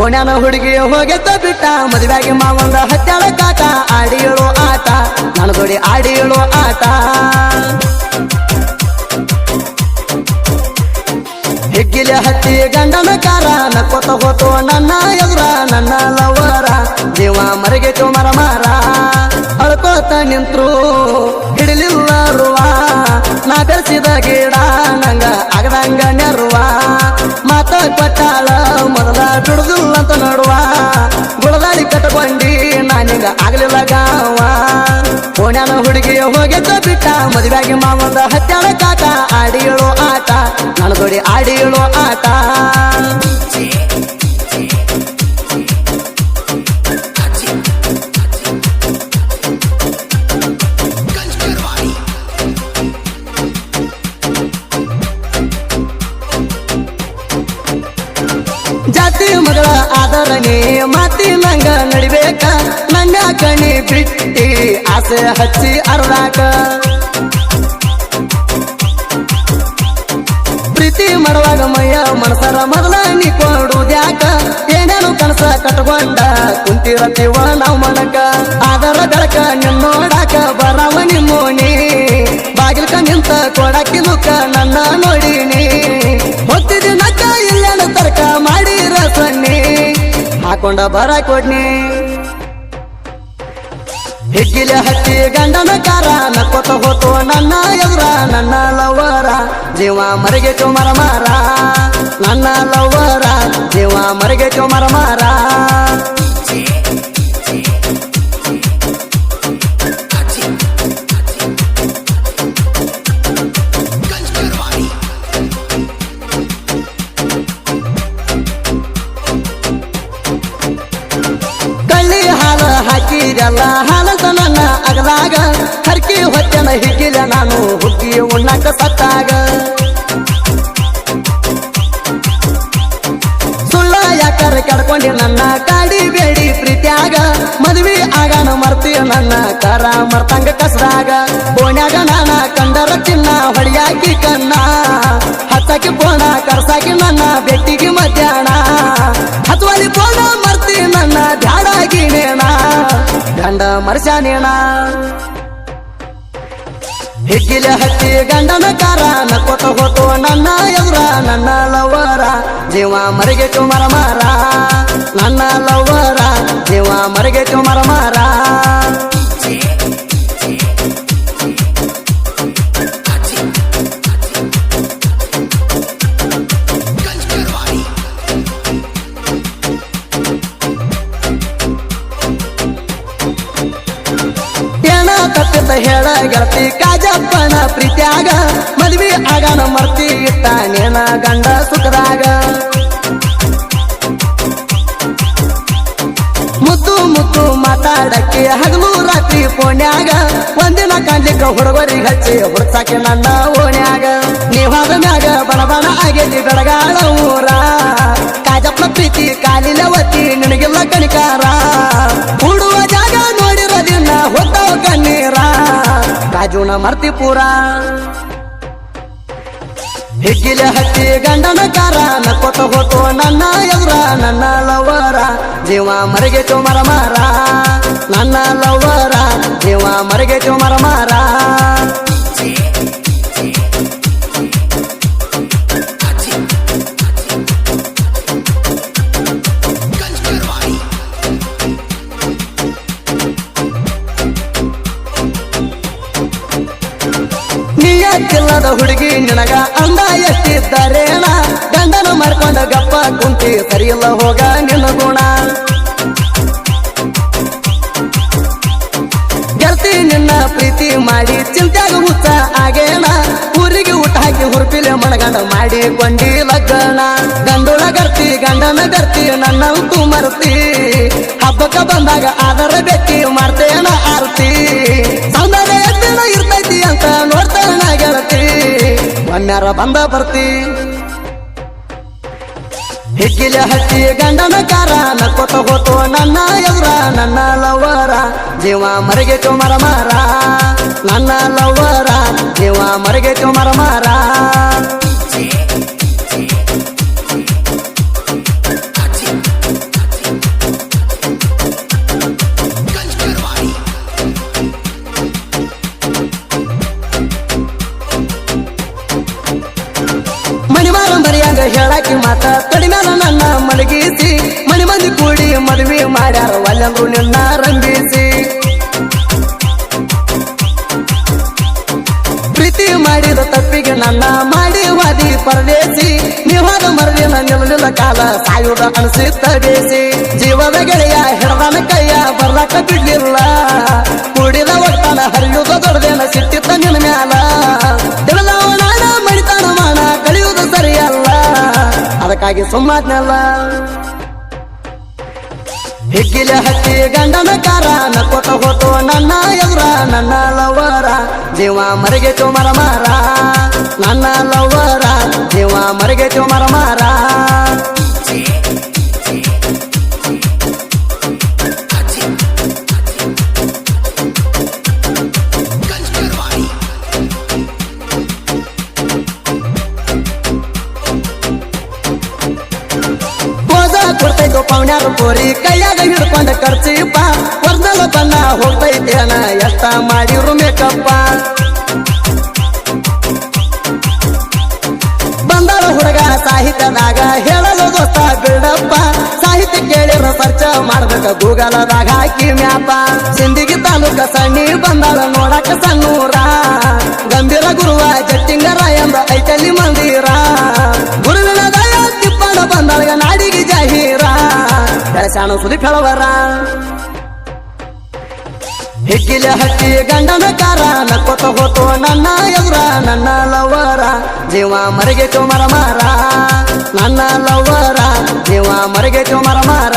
ಓಣ್ಯಾನ ಹುಡುಗಿ ಹೋಗೆತ್ತ ಬಿಟ್ಟ ಮದುವೆಗೆ ಮಾವಂದ ಹತ್ತಾಳ ಕಾಟ ಆಡಿ ಹೇಳೋ ಆಟ ನನ್ನ ಜೋಡಿ ಆಡಿ ಹೇಳೋ ಆಟ ಹಿಗ್ಗಿಲೆ ಹತ್ತಿ ಗಂಡನ ಕಾರ ನಕ್ಕೋತ ಹೋತು ನನ್ನ ಎದುರ ನನ್ನ ಲವರ ಜೀವ ಮರಗೆ ಚೋಮರ ಮಾರ ಅಳ್ಕೋತ ನಿಂತ್ರು ಹಿಡಿಲಿಲ್ಲ ರುವ ನಾ ಬೆಳೆಸಿದ ಗಿಡ ನಂಗ ಆಗದಂಗ ನೆರುವ ಮಾತ ಕೊಟ್ಟಾಳ ಮೊದಲ ಬಿಡುದಿಲ್ಲ ಅಂತ ನೋಡುವ ಗುಳದಾಡಿ ಕಟ್ಕೊಂಡಿ ನಾನೀಗ ಆಗ್ಲಿಲ್ಲ ಗಾವ ಓಣ್ಯಾನ ಹುಡುಗಿ ಹೋಗೆತ್ತ ಬಿಟ್ಟ ಮದುವೆಗೆ ಮಾವಂದ ಹತ್ತಾಳ ಕಾಟ ಆಡಿ ಹೇಳೋ ಆಟ ನನ್ನ ಜೋಡಿ ಆಡಿ ಹೇಳೋ ಆಟ ಜಾತಿ ಮಗಳ ಆದರಣೆ ಮಾತಿ ನಂಗ ನಡಿಬೇಕ ನಂಗ ಕಣಿ ಬಿಟ್ಟಿ ಆಸೆ ಹಚ್ಚಿ ಅರ್ಧಾಕ ಪ್ರೀತಿ ಮಾಡುವಾಗ ಮಯ್ಯ ಮನಸರ ಮೊದಲ ನೀ ಕೊಡುದ್ಯಾಕ ಏನೇನು ಕನಸ ಕಟ್ಕೊಂಡ ಕುಂತಿರತೀವ ನಾವು ಮನಕ ಆದರ ಬೆಳಕ ನಿನ್ನೋಡಾಕ ಬರವ ನಿಮ್ಮೋನಿ ಬಾಗಿಲ್ಕ ನಿಂತ ಕೊಡಾಕಿ ಲುಕ್ಕ ನನ್ನ ನೋಡಿನಿ ಹೊತ್ತಿದಿ ನಕ್ಕ ಇಲ್ಲೇನ ತರ್ಕ ಮಾಡಿರ ಸನ್ನಿ ಹಾಕೊಂಡ ಬರ ಕೊಡ್ನಿ ಹಿಗ್ಗಿಲೆ ಹತ್ತಿ ಗಂಡನ ಕಾರ ನಕ್ಕೋತ ಹೋತು ನನ್ನ ಎದುರ ನನ್ನ ಲವರ ಜೀವ ಮರಗೆ ಚೋಮರ ಮಾರ ನನ್ನ ಲವರ ಜೀವ ಮರಗೆ ಚೋಮರ ಮಾರ ಕಳ್ಳಿ ಹಾಲ ಹಾಕಿರಲ್ಲ ಹಾಲಂತ ನನ್ನ ಅಗಲಾಗ ಹರ್ಕಿ ಹೊಚ್ಚನ ಹಿಗ್ಗಿಲ ನಾನು ಹುಗ್ಗಿ ಉಣ್ಣಾಕ ಸತ್ತಾಗ ಸುಳ್ಳ ಯಾಕರ ಕೆಡ್ಕೊಂಡಿ ನನ್ನ ಕಾಡಿ ಬೇಡಿ ಪ್ರೀತ್ಯಾಗ ಮದ್ವಿ ಆಗಾನ ಮರ್ತೀಯ ನನ್ನ ಕರ ಮರ್ತಂಗ ಕಸದಾಗ ಬೋಣ್ಯಾಗ ನಾನ ಕಂಡರ ಚಿನ್ನ ಹೊಳಿಯಾಕಿ ಕನ್ನ ಹತ್ತಾಕಿ ಪೋಣ ಕರ್ಸಾಕಿ ನನ್ನ ಬೆಟ್ಟಿಗೆ ಮಧ್ಯಾಹ್ನ ಹತ್ವಾಲಿ ಪೋಣ ಮರ್ತಿ ನನ್ನ ಧ್ಯಾಡಾಗಿನೇಣ ಗಂಡ ಮರ್ಸ್ಯಾನೇಣ ಹಿಗ್ಗಿಲೆ ಹತ್ತಿ ಗಂಡನ ಕಾರ ನಕ್ಕೋತ ಹೋತು ನನ್ನ ಎದುರ ನನ್ನ ಲವರ ಜೀವ ಮರಗೆ ಚೋಮರ ಮಾರ ನನ್ನ ಲವರ ಜೀವ ಮರಗೆ ಚೋಮರ ಮಾರ ತಪ್ಪಿತ ಹೇಳ ಗೆಳತಿ ಕಾಜಪ್ಪನ ಪ್ರೀತ್ಯಾಗ ಮದ್ವಿ ಆಗಾನ ಮರ್ತಿ ಇಟ್ಟ ನೇನ ಗಂಡ ಸುಖದಾಗ ಮುದ್ದು ಮುದ್ದು ಮಾತಾಡಕ್ಕೆ ಹಗಲು ರಾತ್ರಿ ಪೋಣ್ಯಾಗ ಒಂದಿನ ಕಾಣ್ಲಿಕ್ಕ ಹುಡುಗರಿಗೆ ಹಚ್ಚಿ ಹುಡ್ಸಾಕೆ ನನ್ನ ಓಣ್ಯಾಗ ನೀವಾದ ಮ್ಯಾಗ ಬಣಬಣ ಆಗೇತಿ ಬೆಳಗಾಳ ಊರ ಕಾಜಪ್ಪನ ಪ್ರೀತಿ ಕಾಲಿಲ ಒತ್ತಿ ನಿನಗಿಲ್ಲ ಕಣಿಕಾರ ಹುಡುವ ಜಾಗ ನೋಡಿರೋದಿನ್ನ ಹೊತ್ತಾವ ಕಣ್ಣೀರ ಕಾಜುನ ಮರ್ತಿಪುರ ಹಿಗ್ಗಿಲೆ ಹತ್ತಿ ಗಂಡನ ಕಾರ ನಕ್ಕೋತ ಹೋತು ನನ್ನ ಎದುರ ನನ್ನ ಲವರ ಜೀವ ಮರಗೆ ಚೋಮರ ಮಾರ ನನ್ನ ಲವರ ಜೀವ ಮರಗೆ ಚೋಮರ ಮಾರ ನಿಯತ್ತಿಲ್ಲದ ಹುಡುಗಿ ನಿನಗ ಅಂದ ಎಷ್ಟಿದ್ದಾರೇಣ ಗಂಡನ ಮಾಡ್ಕೊಂಡ ಗಪ್ಪ ಕುಂತಿ ಸರಿಯಿಲ್ಲ ಹೋಗ ನಿನ್ನ ಗುಣ ಗೆಳತಿ ನಿನ್ನ ಪ್ರೀತಿ ಮಾಡಿ ಚಿಂತ್ಯಾಗ ಹುಚ್ಚ ಆಗೇನ ಊರಿಗೆ ಊಟ ಹಾಕಿ ಹುರುಪಿಲೆ ಮಣಗಂಡ ಮಾಡಿ ಕೊಂಡಿ ಲಗ್ನ ಗಂಡುಳ ಗರ್ತಿ ಗಂಡನ ಗರ್ತಿ ನನ್ನಂತೂ ಮರ್ತಿ ಹಬ್ಬಕ್ಕ ಬಂದಾಗ ಆದರ ಬೆಟ್ಟಿ ಮಾಡ್ತೇನ ಆರ್ತಿ ಸೌಂದರ್ಯ ಎತ್ತಿನ ಇರ್ತೈತಿ ಅಂತ ನೋಡ್ತಾನ ಗೆಳತಿ ಒಮ್ಮ್ಯಾರ ಬಂದ ಬರ್ತಿ ಹಿಗ್ಗಿಲೆ ಹತ್ತಿ ಗಂಡನ ಕಾರ ನಕ್ಕೋತ ಹೋತು ನನ್ನ ಎದುರ ನನ್ನ ಲವರ ಜೀವ ಮರಗೆ ಚೋಮರ ಮಾರ ನನ್ನ ಲವರ ಜೀವ ಮರಗೆ ಚೋಮರ ಮಾರ ಮಣಿವಾರ ಮರಿಯಾಂಗ ಹೇಳಾಕಿ ಮಾತ ತಡಿಮ್ಯಾಲ ನನ್ನ ಮಲಗಿಸಿ ಮನಿ ಮಂದಿ ಕೂಡಿ ಮದುವೆ ಮಾಡ್ಯಾರ ಒಲ್ಲೆಂದ್ರು ನಿನ್ನ ರಂಗಿಸಿ ಪ್ರೀತಿ ಮಾಡಿದ ತಪ್ಪಿಗೆ ನನ್ನ ಮಾಡಿ ವಾದಿ ಪರದೇಸಿ ನೀವಾದ ಮರದಿನ ನಿಲ್ಲಲಿಲ್ಲ ಕಾಲ ಸಾಯುವುದ ಅನಿಸಿತ್ತ ಬೇಸಿ ಜೀವದ ಗೆಳೆಯ ಹಿಡದಾನ ಕೈಯ ಬರ್ಲಾಕ ಬಿಡ್ಲಿಲ್ಲ ಕೂಡಿದ ಒಟ್ಟಾನ ಹರಿಯುವುದ ದೊಡ್ಡದೇನ ಸಿಟ್ಟಿತ್ತ ನಿನ್ನ ಮ್ಯಾಲ ದಿನದವ ನಾಡ ಮಣಿತಾನ ಮಾನ ಕಳಿಯುವುದು ಸರಿಯಲ್ಲ ಅದಕ್ಕಾಗಿ ಸುಮ್ಮಾದ್ನಲ್ಲ ಹಿಗ್ಗಿಲೆ ಹತ್ತಿ ಗಂಡನ ಕಾರ ನಕ್ಕೋತ ಹೋತು ನನ್ನ ಎದುರ ನನ್ನ ಲವರ ಜೀವ ಮರಿಗೆ ಚೋಮರ ಮಾರ ನನ್ನ ಲವರ ಜೀವ ಮರಿಗೆ ಚೋಮರ ಮಾರ ಕೊಡ್ತೈತೋ ಪೌಣ್ಯಾರು ಕೋರಿ ಕೈಯಾಗ ಹಿಡ್ಕೊಂಡ ಖರ್ಚಿಪ್ಪ ವರ್ದಲ ಬಣ್ಣ ಹೋಗ್ತೈತೇನ ಎಷ್ಟ ಮಾಡಿರು ಮೇಕಪ್ಪ ಬಂದಾಳ ಹುಡುಗ ಸಾಹಿತ್ಯದಾಗ ಹೇಳಲು ದೋಸ್ತ ಬಿಡಪ್ಪ ಸಾಹಿತ್ಯ ಕೇಳಿರ ಸರ್ಚ ಮಾಡ್ಬೇಕ ಗೂಗಲದಾಗ ಹಾಕಿ ಮ್ಯಾಪ ಸಿಂದಿಗಿ ತಾಲೂಕ ಸಣ್ಣಿ ಬಂದಾಳ ನೋಡಕ ಸಣ್ಣೂರ ಗಂಭೀರ ಗುರುವ ಜಟ್ಟಿಂಗರ ಎಂಬ ಐತಲ್ಲಿ ಮಂದಿರ ಗುರುವಿನ ದಯ ತಿಪ್ಪಣ ಬಂದಾಳ ನಾಡಿಗೆ ಜಾಹೀರ ಬೆಳಸಾಣ ಸುದಿ ಫೆಳವರ ಹಿಗ್ಗಿಲೆ ಹತ್ತಿ ಗಂಡನ ಕಾರ ನಕ್ಕೋತ ಹೋತು ನನ್ನ ಎದುರ ನನ್ನ ಲವರ ಜೀವ ಮರಿಗೆ ಚೋಮರ ಮಾರ ನನ್ನ ಲವರ ಜೀವ ಮರಿಗೆ ಚೋಮರ ಮಾರ